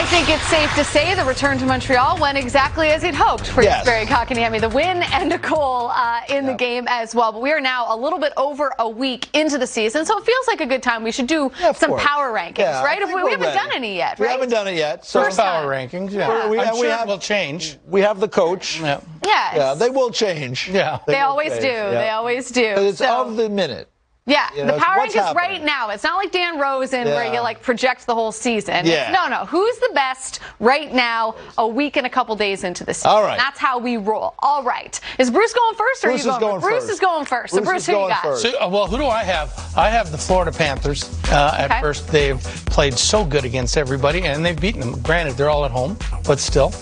think it's safe to say the return to Montreal went exactly as he'd hoped for Jesperi Kotkaniemi. The win and a goal in the game as well. But we are now a little bit over a week into the season, so it feels like a good time we should do some power rankings, right? We haven't done any yet, right? We haven't done it yet. So power rankings, I'm sure it will change. We have the coach. Yes. Yeah, they will change. Yeah. They always do. They always do. It's of the minute. Yeah, you know, the power rankings happening right now. It's not like Dan Rosen where you like project the whole season. Yeah. No. Who's the best right now, a week and a couple days into the season? All right. That's how we roll. All right. Is Bruce going first or Bruce are you going first? Bruce is going first. So Bruce, who you got? So, well, who do I have? I have the Florida Panthers. At first, they've played so good against everybody, and they've beaten them. Granted, they're all at home, but still.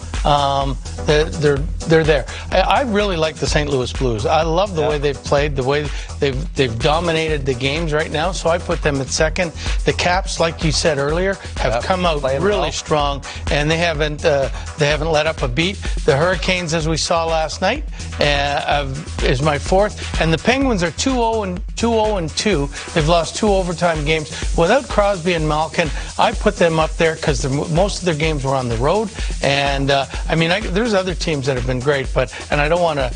They're there. I really like the St. Louis Blues. I love the way they've played, the way they've dominated the games right now. So I put them at second. The Caps, like you said earlier, have come out really strong, and they haven't let up a beat. The Hurricanes, as we saw last night, is my fourth, and the Penguins are 2-0-2. They've lost 2 overtime games without Crosby and Malkin. I put them up there because most of their games were on the road, and there's other teams that have been great, and I don't want to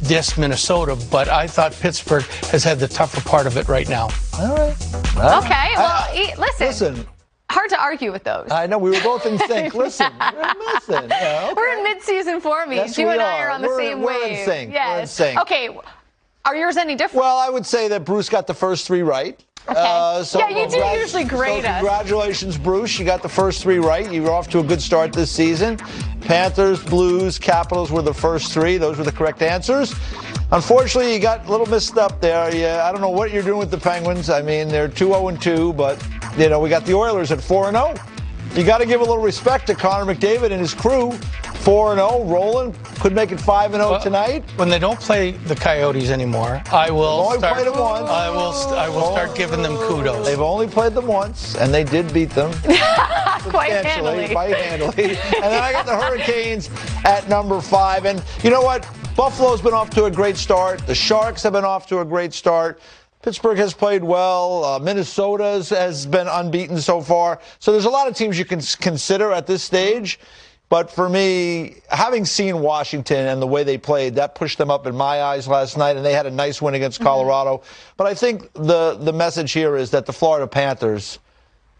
diss Minnesota, but I thought Pittsburgh has had the tougher part of it right now. All right. Okay. Well, listen. Hard to argue with those. I know. We were both in sync. Listen. We're in mid-season form. Yes, you and we I are on the same wave. We're in sync. Yes. We're in sync. Okay. Are yours any different? Well, I would say that Bruce got the first 3 right. Okay. You do usually grade us. Congratulations, Bruce. You got the first 3 right. You were off to a good start this season. Panthers, Blues, Capitals were the first 3. Those were the correct answers. Unfortunately, you got a little messed up there. Yeah, I don't know what you're doing with the Penguins. I mean, they're 2-0-2, but, we got the Oilers at 4-0. You got to give a little respect to Connor McDavid and his crew. 4-0, rolling. Could make it 5-0 tonight. When they don't play the Coyotes anymore, I will played them once. I will start giving them kudos. They've only played them once, and they did beat them. Quite handily. And then I got the Hurricanes at number 5. And you know what? Buffalo's been off to a great start. The Sharks have been off to a great start. Pittsburgh has played well. Minnesota has been unbeaten so far. So there's a lot of teams you can consider at this stage. But for me, having seen Washington and the way they played, that pushed them up in my eyes last night, and they had a nice win against Colorado. But I think the message here is that the Florida Panthers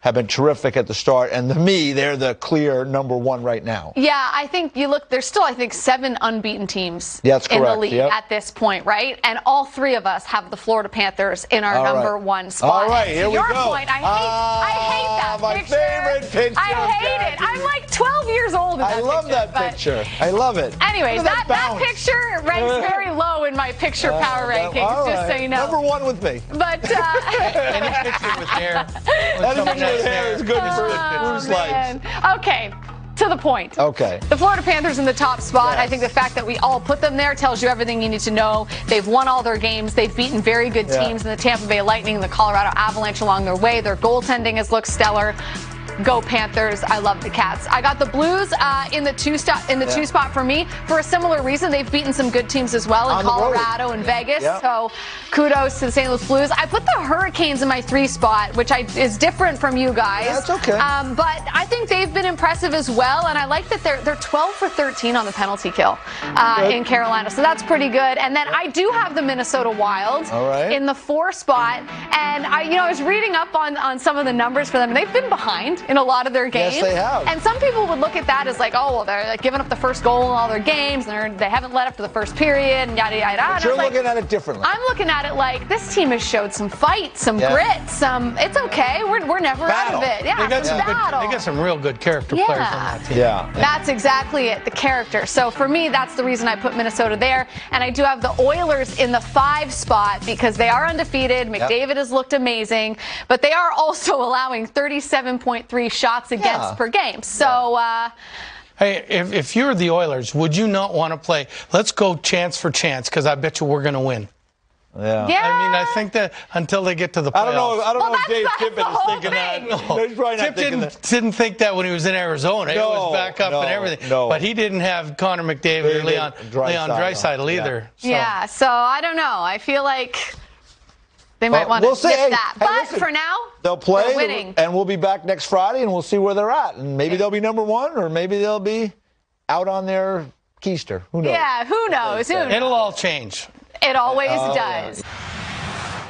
have been terrific at the start, and to me, they're the clear number 1 right now. Yeah, I think there's still, 7 unbeaten teams in the league at this point, right? And all 3 of us have the Florida Panthers in our number 1 spot. All right, here we go. To your point, I hate that my picture. favorite picture. I hate it. I'm like 12 years old in that picture. I love that picture. I love it. Anyways, that picture ranks very low in my picture power rankings, just so you know. Number 1 with me. But any picture with hair. Hair is good for Bruce life. Okay, to the point. Okay. The Florida Panthers in the top spot. Yes. I think the fact that we all put them there tells you everything you need to know. They've won all their games. They've beaten very good teams in the Tampa Bay Lightning and the Colorado Avalanche along their way. Their goaltending has looked stellar. Go Panthers. I love the Cats. I got the Blues in the 2 spot for me for a similar reason. They've beaten some good teams as well in Colorado and Vegas. So kudos to the St. Louis Blues. I put the Hurricanes in my 3 spot, which is different from you guys. That's okay. But I think they've been impressive as well, and I like that they're 12 for 13 on the penalty kill in Carolina. So that's pretty good. And then I do have the Minnesota Wild in the 4 spot, and I was reading up on some of the numbers for them, and they've been behind in a lot of their games. Yes, they have. And some people would look at that as like, oh, well, they're like giving up the first goal in all their games, and they haven't led up to the first period, and yada, yada, yada. But you're looking at it differently. I'm looking at it like this team has showed some fight, some grit, it's okay. We're never out of it. Yeah, they got some real good character players on that team. Yeah. That's exactly it, the character. So for me, that's the reason I put Minnesota there. And I do have the Oilers in the 5 spot because they are undefeated. McDavid has looked amazing, but they are also allowing 37.3 shots against per game. So, hey, if you're the Oilers, would you not want to play? Let's go chance for chance because I bet you we're going to win. Yeah. I mean, I think that until they get to the playoffs. I don't know if Dave Tippett is thinking that. No, he's probably not thinking that. Didn't think that when he was in Arizona. It was back up and everything. But he didn't have Connor McDavid or Leon Draisaitl either. So. Yeah, so I don't know. I feel like They might want to we'll see. nip Hey, that. hey, But listen, for now, they'll play, they're winning. and we'll be back next Friday, and we'll see where they're at. And maybe they'll be number one, or maybe they'll be out on their keister. Who knows? Yeah, who knows? It'll all change. It always does. Yeah.